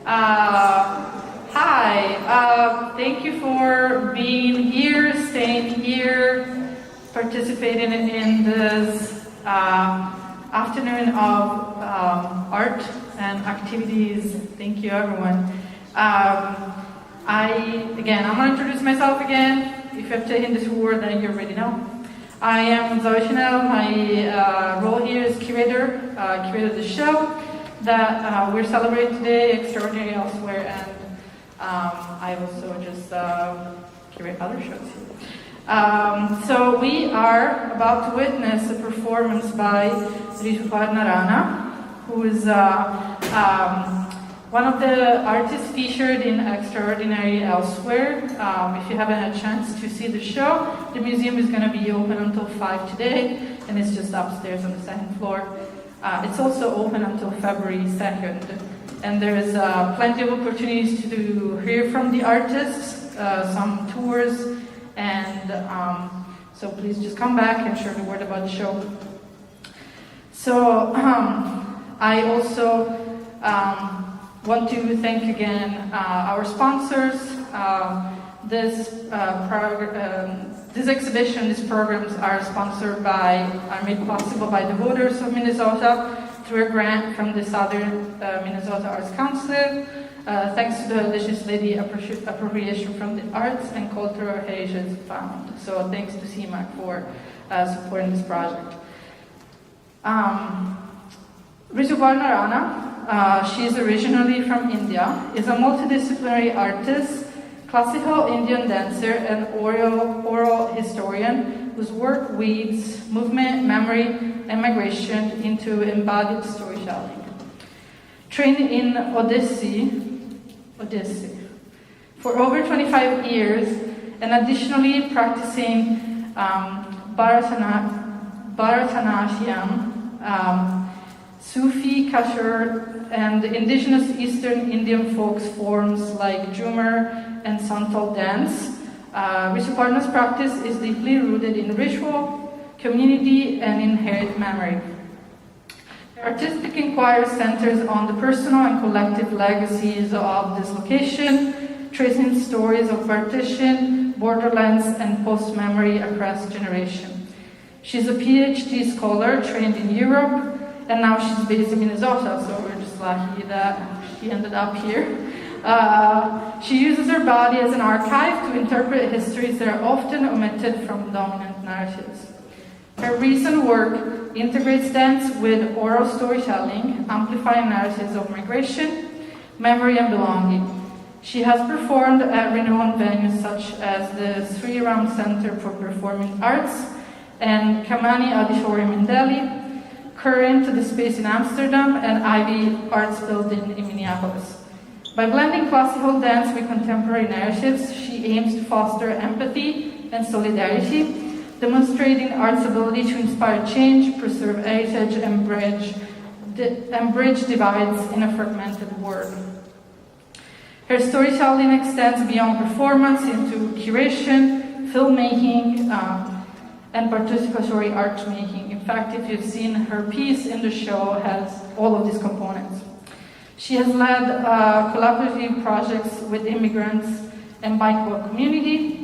Hi, thank you for being here, staying here, participating in this afternoon of art and activities. Thank you, everyone. I'm going to introduce myself again. If you've taken this award, then you already know. I am Zoe Chanel. My role here is curator of the show that we're celebrating today, Extraordinary Elsewhere, and I also just curate other shows here. So we are about to witness a performance by Rituparna Rana, who is one of the artists featured in Extraordinary Elsewhere. If you haven't had a chance to see the show, the museum is going to be open until 5 today, and it's just upstairs on the second floor. It's also open until February 2nd, and there's plenty of opportunities to hear from the artists, some tours, and so please just come back and share the word about the show. So I also want to thank again our sponsors. This exhibition, these programs are made possible by the voters of Minnesota through a grant from the Southern Minnesota Arts Council, thanks to the legislative appropriation from the Arts and Cultural Heritage Fund. So thanks to CMAC for supporting this project. Rituparna Rana, she is originally from India, is a multidisciplinary artist, classical Indian dancer, and oral historian whose work weaves movement, memory, and migration into embodied storytelling. Trained in Odissi for over 25 years, and additionally practicing Bharatanatyam, Sufi, Kashur, and indigenous Eastern Indian folk forms like Jhumar and Santal dance. Rituparna's practice is deeply rooted in ritual, community, and inherent memory. Her artistic inquiry centers on the personal and collective legacies of this location, tracing stories of partition, borderlands, and post-memory across generations. She's a PhD scholar trained in Europe, and now she's based in Minnesota, so we're just lucky that she ended up here. She uses her body as an archive to interpret histories that are often omitted from dominant narratives. Her recent work integrates dance with oral storytelling, amplifying narratives of migration, memory, and belonging. She has performed at renowned venues such as the Sri Ram Center for Performing Arts and Kamani Auditorium in Delhi, Current the Space in Amsterdam, and Ivy Arts Building in Minneapolis. By blending classical dance with contemporary narratives, she aims to foster empathy and solidarity, demonstrating art's ability to inspire change, preserve heritage, and bridge divides in a fragmented world. Her storytelling extends beyond performance into curation, filmmaking, and participatory art making. In fact, if you've seen her piece in the show, has all of these components. She has led collaborative projects with immigrants and bike community,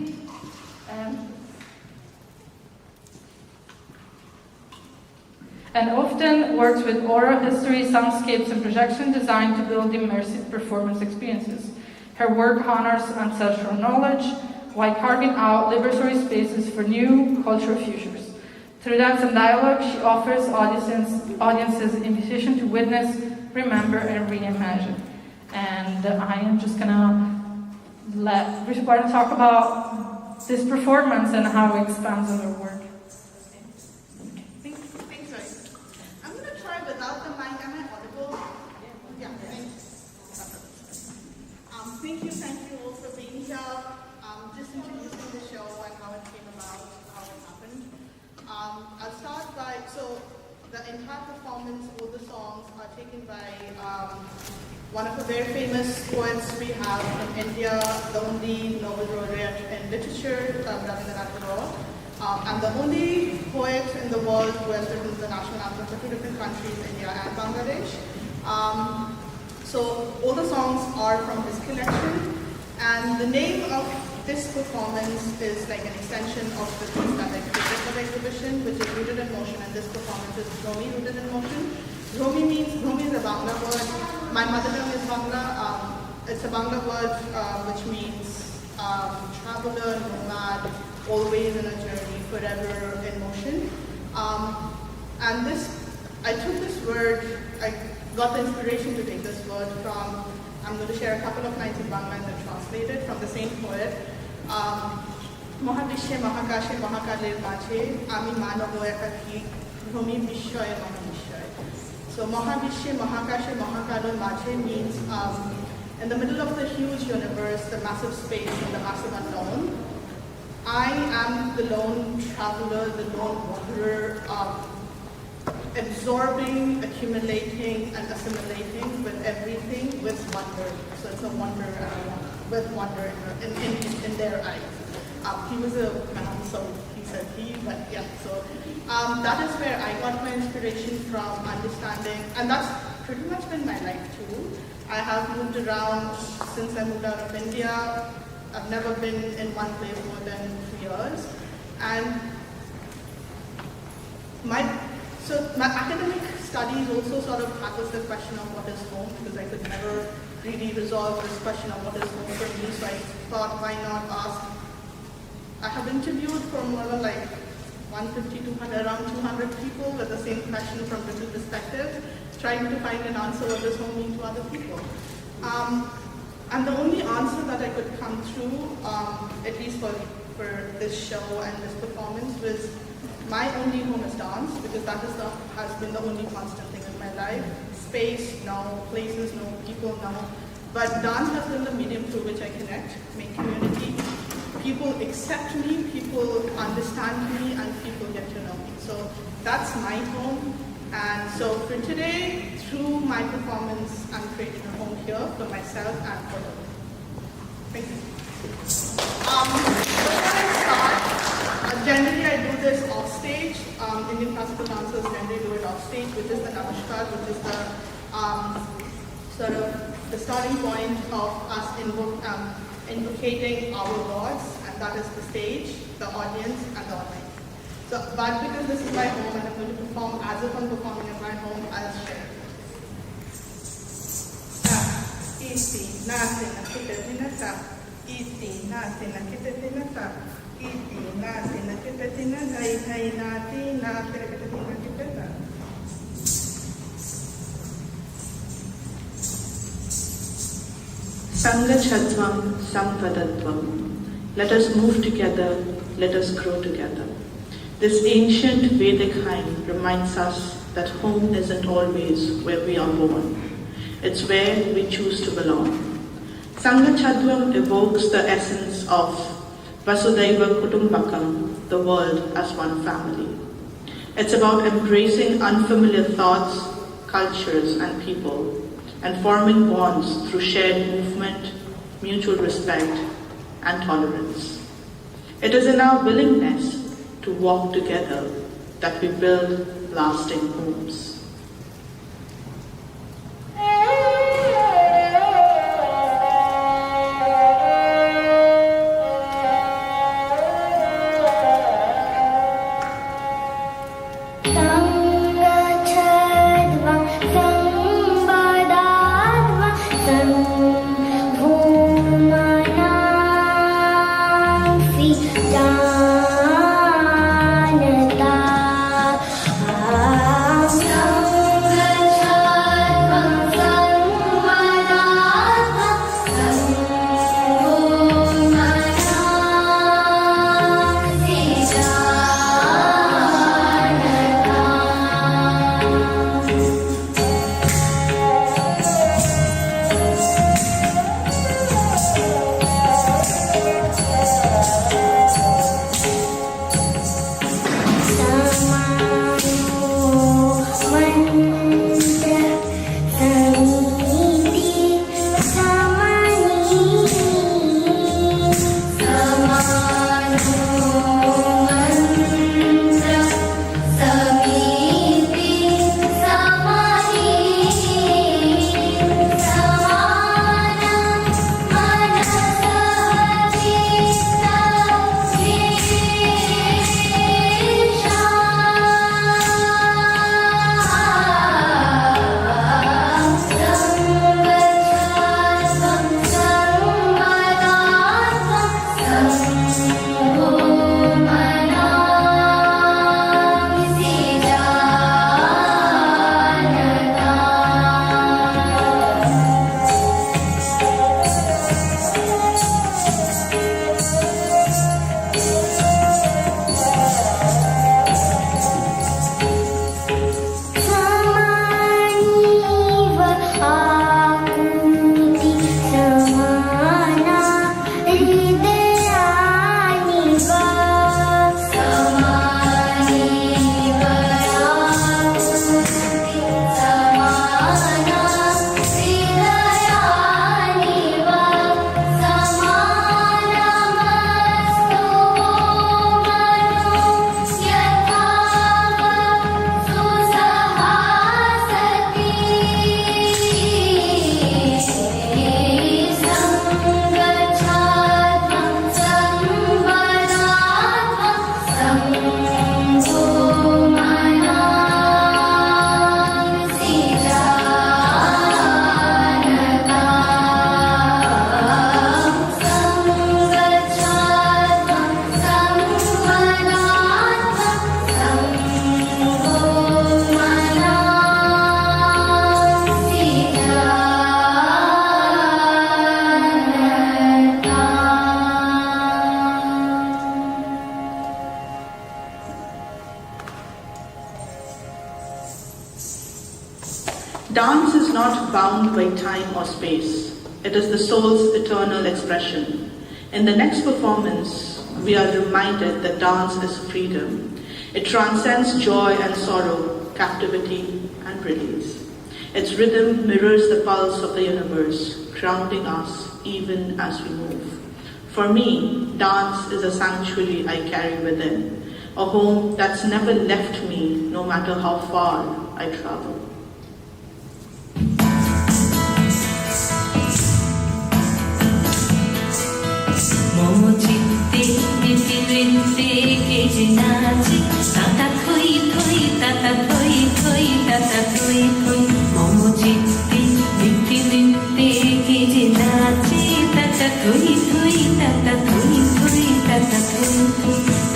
and often works with oral history, soundscapes, and projection design to build immersive performance experiences. Her work honors ancestral knowledge while carving out liberatory spaces for new cultural futures. Through dance and dialogue, she offers audiences invitation to witness, remember, and reimagine. And I am just gonna let Rituparna talk about this performance and how it expands on her work. Thanks, Joyce. I'm gonna try without the mic. Am I audible? Yeah, thanks. Thank you all for being here. Just introducing the show and how it came about, how it happened. I'll start by, the entire performance, all the songs are taken by one of the very famous poets we have from India, the only Nobel laureate in literature, Rabindranath Tagore. I'm the only poet in the world who has written the national anthem for two different countries, India and Bangladesh. So all the songs are from his collection, and the name of this performance is like an extension of the piece that I created for the exhibition, which is Rooted in Motion, and this performance is Romi Rooted in Motion. Romi is a Bangla word. My mother tongue is Bangla. It's a Bangla word which means traveler, nomad, always in a journey, forever in motion. And I took this word, I got the inspiration to take this word from, I'm going to share a couple of lines in Bangla and then translate it from the same poet. Mohabishe Mahakashe Mahakaler Mache, Ami Manobo Ekaki, Bhumi Bishoy Mahabishoy. So Mohabishe Mahakashe Mahakaler Mache means in the middle of the huge universe, the massive space and the massive unknown, I am the lone traveler, the lone wanderer, absorbing, accumulating, and assimilating with everything with wonder. So it's a wonder with wonder in their eyes. He was a man, so he said he, but yeah. So that is where I got my inspiration from, understanding, and that's pretty much been my life too. I have moved around since I moved out of India. I've never been in one place more than 2 years. And my academic studies also sort of tackles the question of what is home, because I could never really resolve this question of what is home for me. So I thought, why not ask? I have interviewed for more than like 150, 200, around 200 people with the same question from different perspectives, trying to find an answer what does home mean to other people. And the only answer that I could come through, at least for this show and this performance, was my only home is dance, because that has been the only constant thing in my life. Space, no. Places, no. People, no. But dance has been the medium through which I connect, make community. People accept me, people understand me, and people get to know me. So that's my home. And so for today, through my performance, I'm creating a home here for myself and for them. Thank you. Before I start, generally I do this off stage. Indian classical dancers generally do it off stage, which is the Namaskar, which is the sort of the starting point of us invocating our gods, and that is the stage, the audience, and the audience. So, but because this is my home and I'm going to perform as if I'm performing in my home, I'll share. Iti nasi nakitatinata, iti nasi nakitatinata, iti nasi nakitatinata, itai nati nakitatinata. Sangachatvam Samvadatvam. Let us move together, let us grow together. This ancient Vedic hymn reminds us that home isn't always where we are born. It's where we choose to belong. Sangachadvam evokes the essence of Vasudhaiva Kutumbakam, the world as one family. It's about embracing unfamiliar thoughts, cultures, and people, and forming bonds through shared movement, mutual respect, and tolerance. It is in our willingness to walk together that we build lasting homes. Janata Dance is not bound by time or space. It is the soul's eternal expression. In the next performance, we are reminded that dance is freedom. It transcends joy and sorrow, captivity and release. Its rhythm mirrors the pulse of the universe, grounding us even as we move. For me, dance is a sanctuary I carry within, a home that's never left me no matter how far I travel.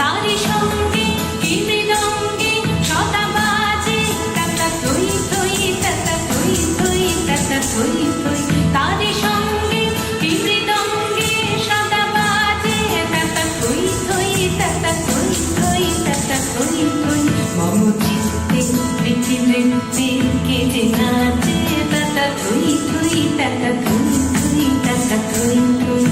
তারি সঙ্গে কি মৃদঙ্গে সদা বাজে তাতা থই থই তাতা থই থই তাতা থই থই তারি সঙ্গে কি মৃদঙ্গে সদা বাজে তাতা থই থই তাতা থই থই তাতা থই থই মম চিত্তে প্রীতি নৃত্যে কে যে নাচে তাতা থই থই তাতা থই থই তাতা থই থই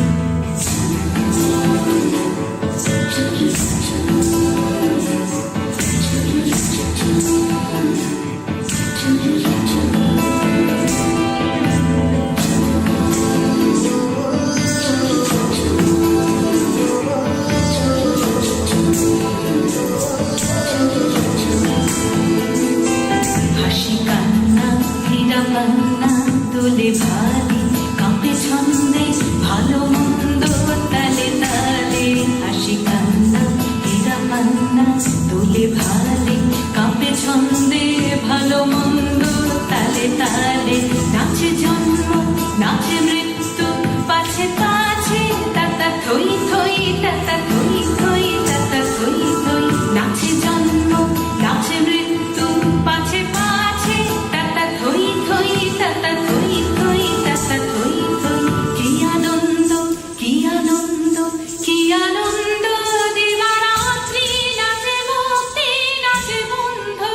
দোলে ভালে কাঁপে ছন্দে ভালো মন্দ তালে তালে হাসি কান্না হীরা পান্না দোলে ভালে কাঁপে ছন্দে ভালো মন্দ তালে তালে নাচে জন্ম নাচে মৃত্যু পাছে পাছে তাতা থই থই তাতা থই থই তাতা থই থই নাচে জন্ম নাচে মৃত্যু পাছে পাছে তাতা থই থই তাতা থই থই তাতা থই থই কি আনন্দ কি আনন্দ কি আনন্দ দিবারাত্রি নাচে মুক্তি নাচে বন্ধু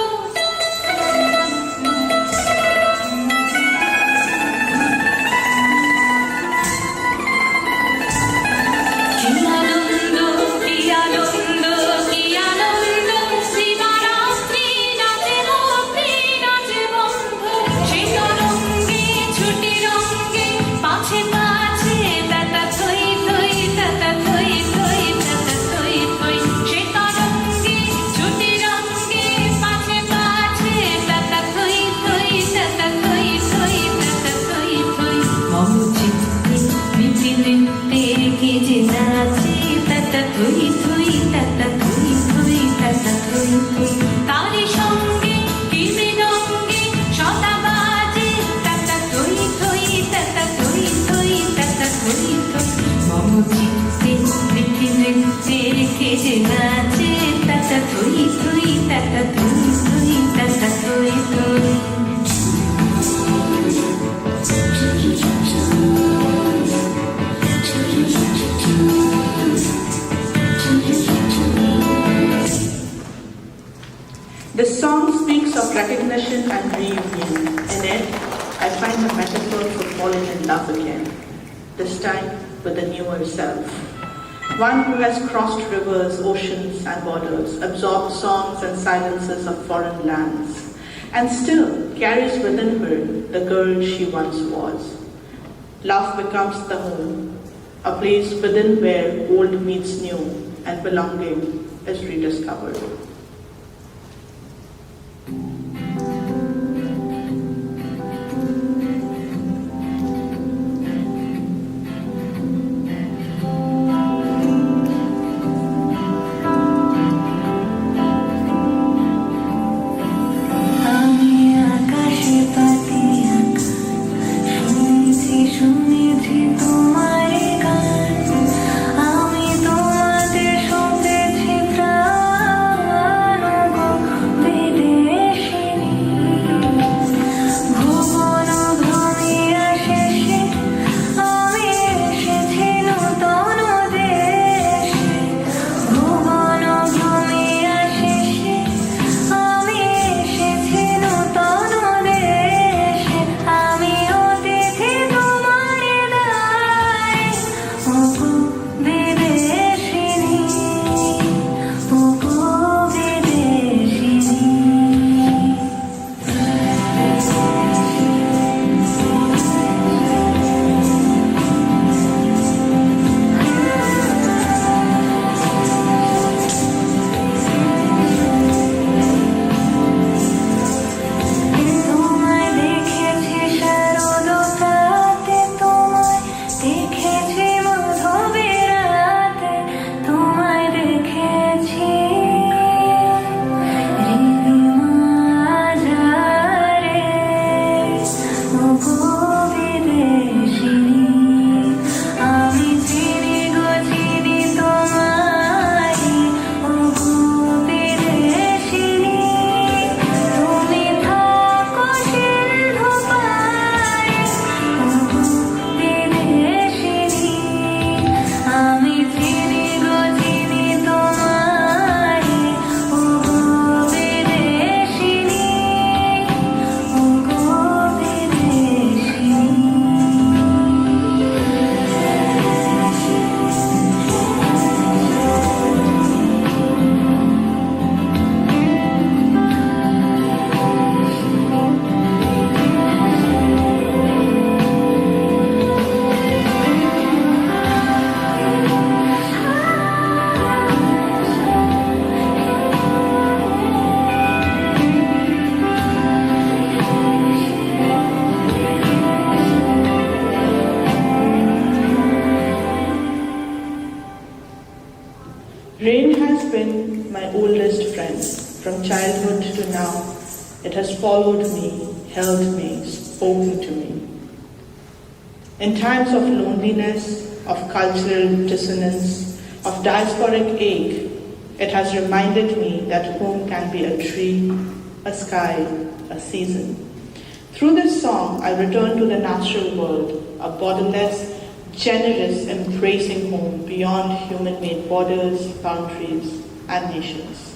কি আনন্দ কি আনন্দ কি আনন্দ দিবারাত্রি নাচে মুক্তি নাচে বন্ধু সে তরঙ্গে ছুটি রঙ্গে পাছে পাছে তাতা থই থই তাতা থই থই তাতা থই থই সে তরঙ্গে ছুটি রঙ্গে পাছে পাছে তাতা থই থই তাতা থই থই তাতা থই থই মম চিত্তে মিটি নৃত্যে কে যে নাচে তাতা থই থই তাতা থই থই তাতা থই থই তারি সঙ্গে কি মৃদঙ্গে সদা বাজে তাতা থই থই তাতা থই থই তাতা থই থই মম চিত্তে মিটি নৃত্যে কে যে নাচে তাতা থই থই তাতা থই থই তাতা থই থই This song speaks of recognition and reunion. In it, I find a metaphor for falling in love again, this time with a newer self. One who has crossed rivers, oceans, and borders, absorbed songs and silences of foreign lands, and still carries within her the girl she once was. Love becomes the home, a place within where old meets new and belonging is rediscovered. শুনেছি তোমার গান আমি তোমাদের শুনতেছি প্রাণ Rain has been my oldest friend from childhood to now. It has followed me, held me, spoken to me. In times of loneliness, of cultural dissonance, of diasporic ache, it has reminded me that home can be a tree, a sky, a season. Through this song, I return to the natural world, a borderless, generous, embracing home beyond human-made borders, boundaries, and nations.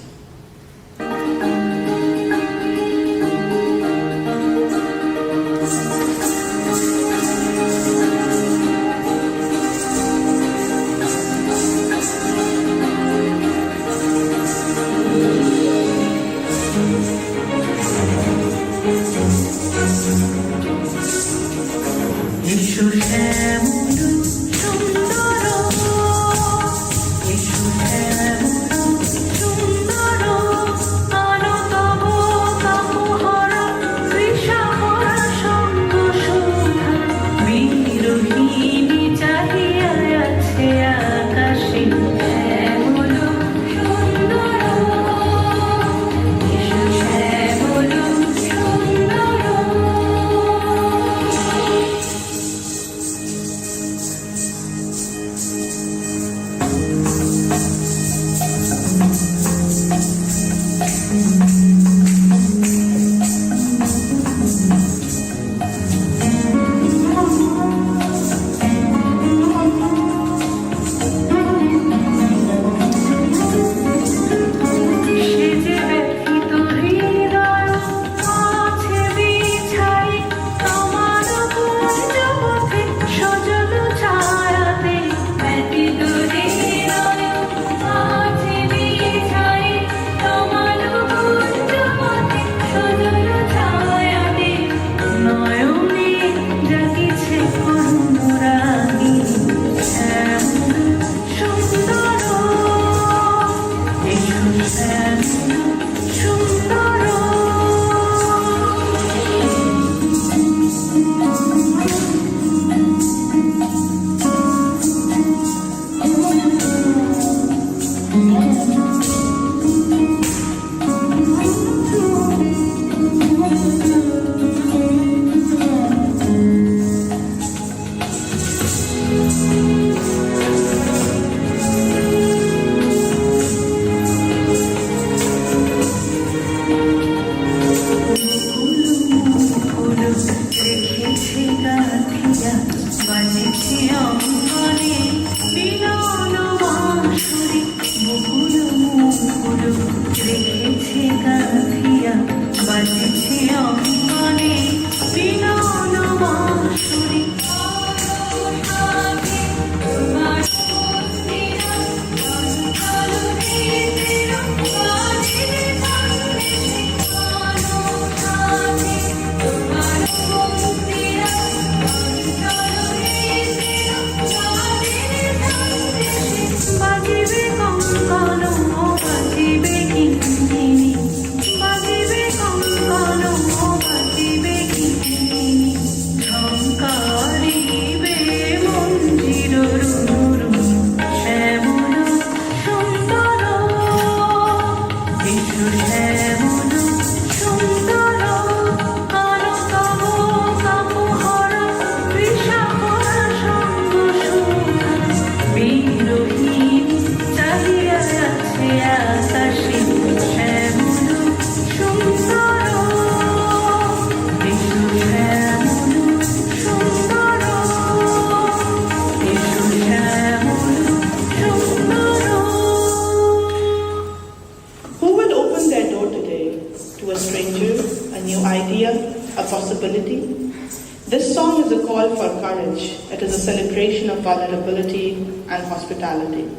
This song is a call for courage. It is a celebration of vulnerability and hospitality.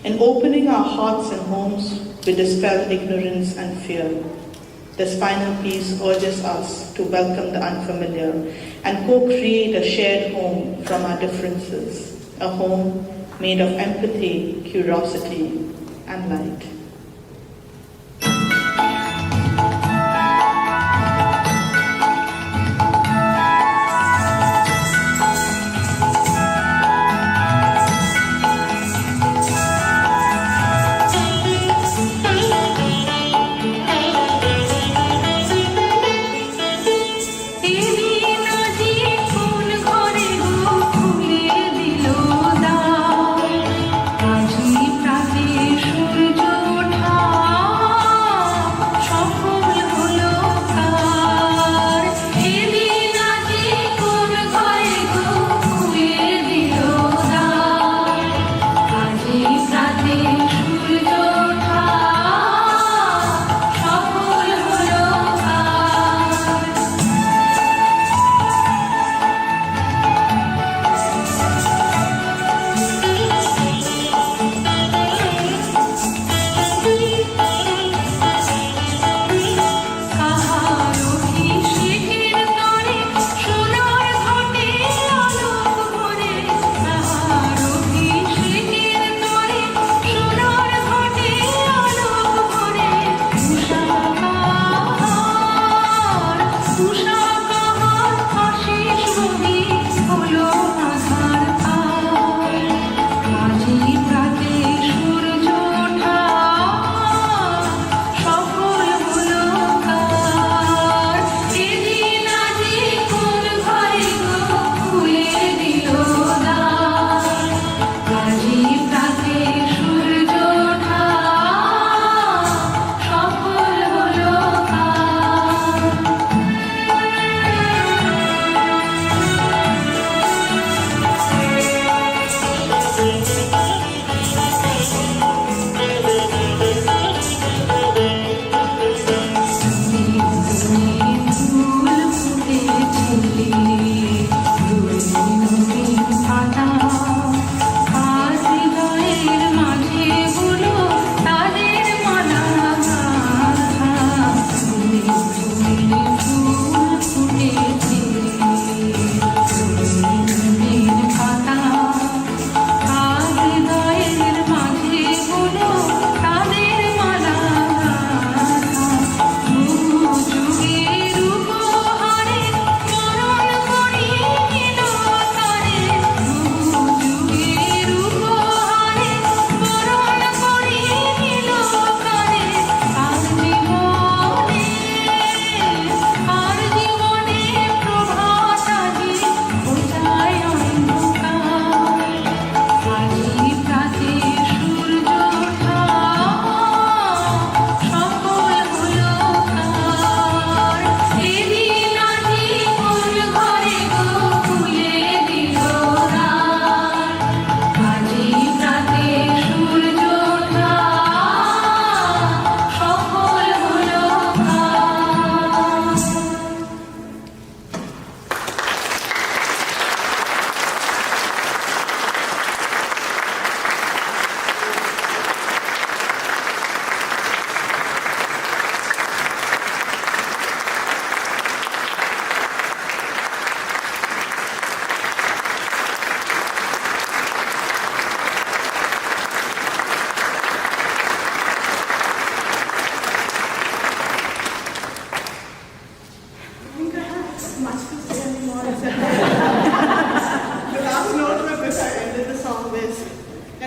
In opening our hearts and homes, we dispel ignorance and fear. This final piece urges us to welcome the unfamiliar and co-create a shared home from our differences, a home made of empathy, curiosity, and light.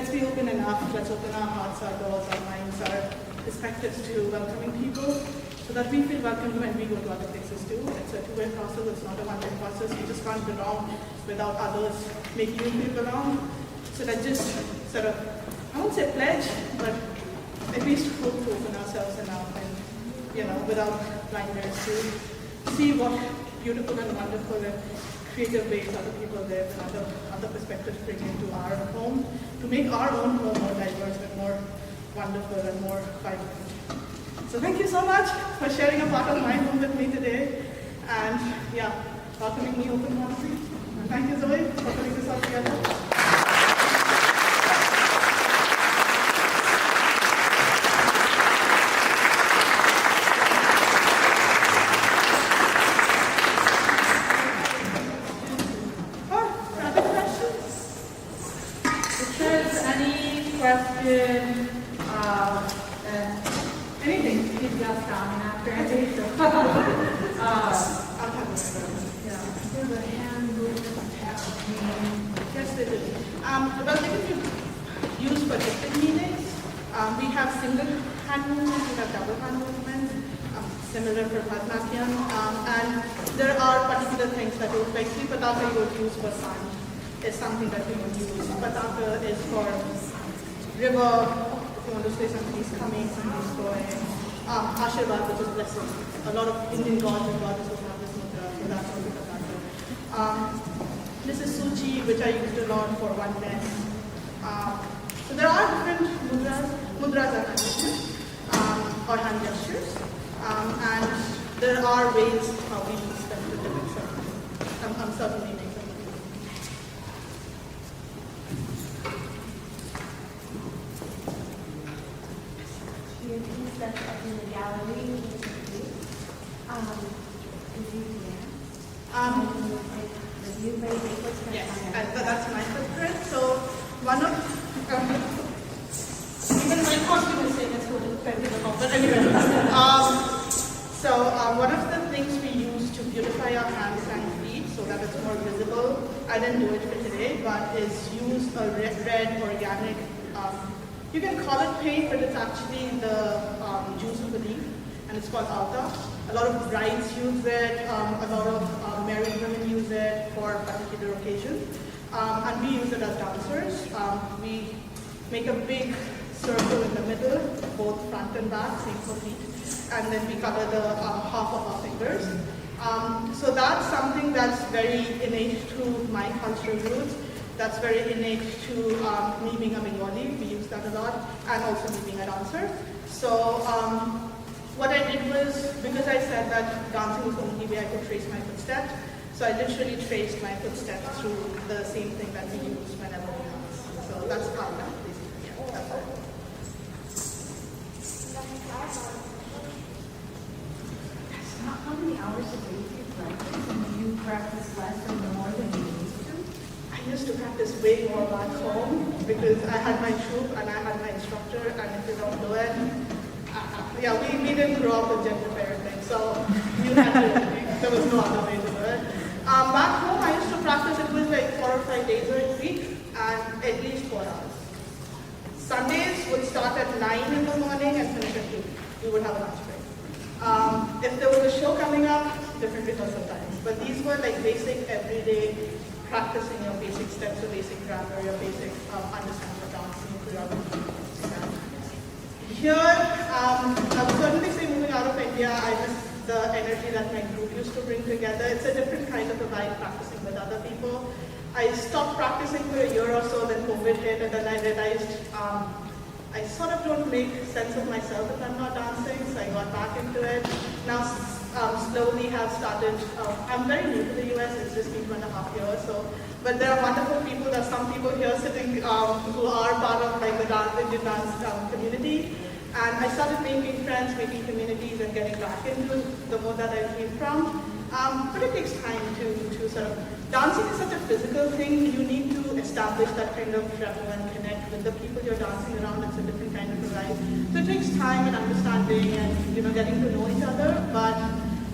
let's be open enough, let's open our hearts, our doors, our minds, our perspectives to welcoming people so that we feel welcomed when we go to other places too. It's a two-way process, it's not a one-way process. You just can't belong without others making you feel belong. So let's just sort of, I won't say pledge, but at least hope to open ourselves enough and, without blinders to see what beautiful and wonderful and creative ways other people live and other perspectives bring into our home to make our own home more diverse and more wonderful and more vibrant. So thank you so much for sharing a part of my home with me today and welcoming me open-heartedly. Thank you, Zoe, for putting this all together. Question, anything, please just comment after I say so. There's a hand movement happening. Yes, there is. Well, they can be used for different meanings. We have single hand movements, we have double hand movements, similar for Bharatanatyam. And there are particular things that we like Rituparna you would use for sun is something that we would use. Pataka is for river, if you want to say somebody's coming, somebody's going. Ashirvad, which is blessing. A lot of Indian gods and goddesses have this mudra, so that's also Pataka. This is Suchi, which I used a lot for oneness. So there are different mudras. Mudras are hand movements, or hand gestures. And there are ways how we use them to different ceremonies. I'm certainly making them. That's up in the gallery. Yes, that's my footprint. So one of even my costume is saying it's going to depend on the but anyway. One of the things we use to beautify our hands and feet so that it's more visible, I didn't do it for today, but is use a red organic. You can call it paint, but it's actually the juice of the leaf, and it's called alta. A lot of brides use it, a lot of married women use it for particular occasions, and we use it as dancers. We make a big circle in the middle, both front and back, same for feet, and then we cover the half of our fingers. So that's something that's very innate to my cultural roots. That's very innate to me being a Bengali. We use that a lot, and also me being a dancer. So what I did was, because I said that dancing was the only way I could trace my footsteps, so I literally traced my footsteps through the same thing that we use whenever we dance. So that's how that basically. Yeah, that's all. How many hours a day do you practice? And do you practice less or more than you used to? I used to practice way more back home because I had my troupe and I had my instructor, and if you don't do it, we didn't grow up with gender parenting, so you had to, there was no other way to do it. Back home, I used to practice, it was like 4 or 5 days a week and at least 4 hours. Sundays would start at 9 in the morning and finish at 2. We would have a lunch break. If there was a show coming up, different rehearsal times. But these were like basic everyday practicing your basic steps, your basic grammar, your basic understanding of dancing, choreography. Here, I would certainly say moving out of India, I miss the energy that my group used to bring together. It's a different kind of a vibe practicing with other people. I stopped practicing for a year or so, then COVID hit, and then I realized I sort of don't make sense of myself if I'm not dancing, so I got back into it. Now, slowly have started, I'm very new to the US, it's just been 2.5 years, but there are wonderful people, there are some people here sitting who are part of like the Indian dance community. And I started making friends, making communities, and getting back into the mode that I came from. But it takes time to sort of, dancing is such a physical thing. You need to establish that kind of travel and connect with the people you're dancing around. It's a different kind of a life. So it takes time and understanding and getting to know each other. But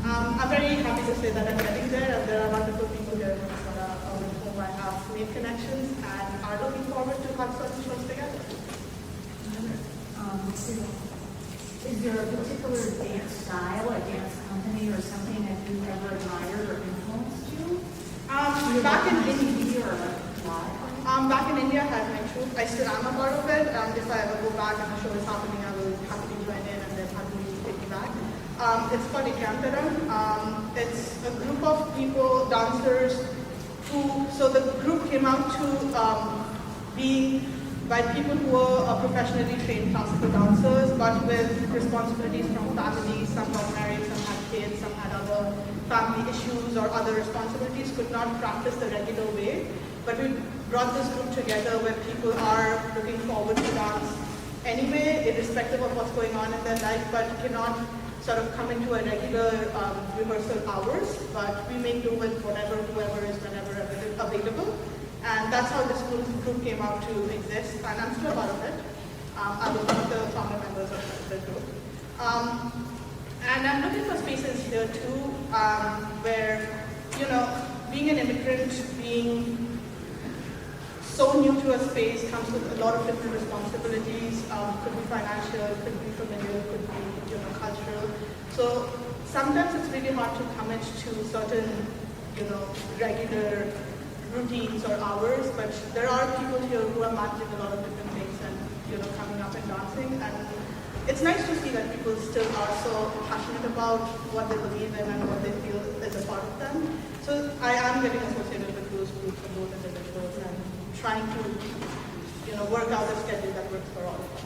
I'm very happy to say that I'm getting there, and there are wonderful people here with whom I have made connections and are looking forward to have such shows together. there a particular dance style, a dance company, or something that you ever admired or influenced you? Back in TV or live? Back in India, I had my troupe. I still am a part of it. If I ever go back and the show is happening, I will happily join in and then happily take you back. It's called Ikantaram. It's a group of people, dancers, so the group came out to be by people who were professionally trained classical dancers, but with responsibilities from families. Some got married, some had kids, some had other family issues or other responsibilities, could not practice the regular way. But we brought this group together where people are looking forward to dance anyway, irrespective of what's going on in their life, but cannot sort of come into a regular rehearsal hours, but we make do with whatever, whoever is, whenever available. And that's how this group came out to exist, and I'm still a part of it. I was one of the founder members of the group. And I'm looking for spaces here too, where, you know, being an immigrant, being so new to a space comes with a lot of different responsibilities. Could be financial, could be familial, could be, you know, cultural. So sometimes it's really hard to commit to certain, you know, regular routines or hours, but there are people here who are managing a lot of different things and, you know, coming up and dancing. And it's nice to see that people still are so passionate about what they believe in and what they feel is a part of them. So I am getting associated with those groups and those individuals and trying to, you know, work out a schedule that works for all of us.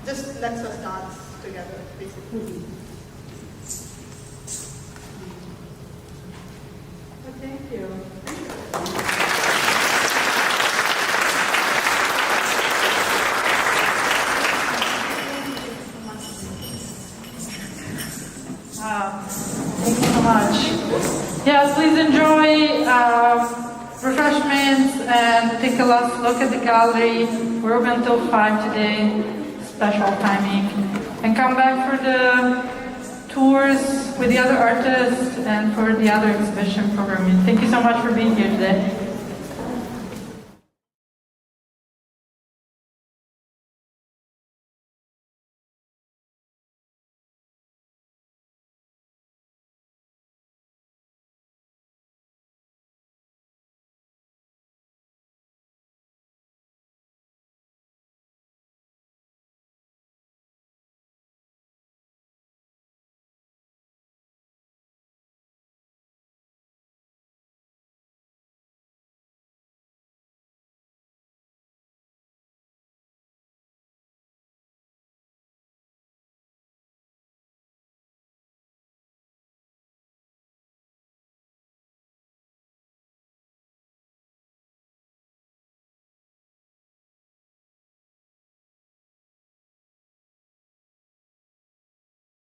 Just lets us dance together, basically. Well, thank you. Thank you so much. Yes, please enjoy refreshments and take a last look at the gallery. We're open until 5 today, special timing. And come back for the tours with the other artists and for the other exhibition programming. Thank you so much for being here today.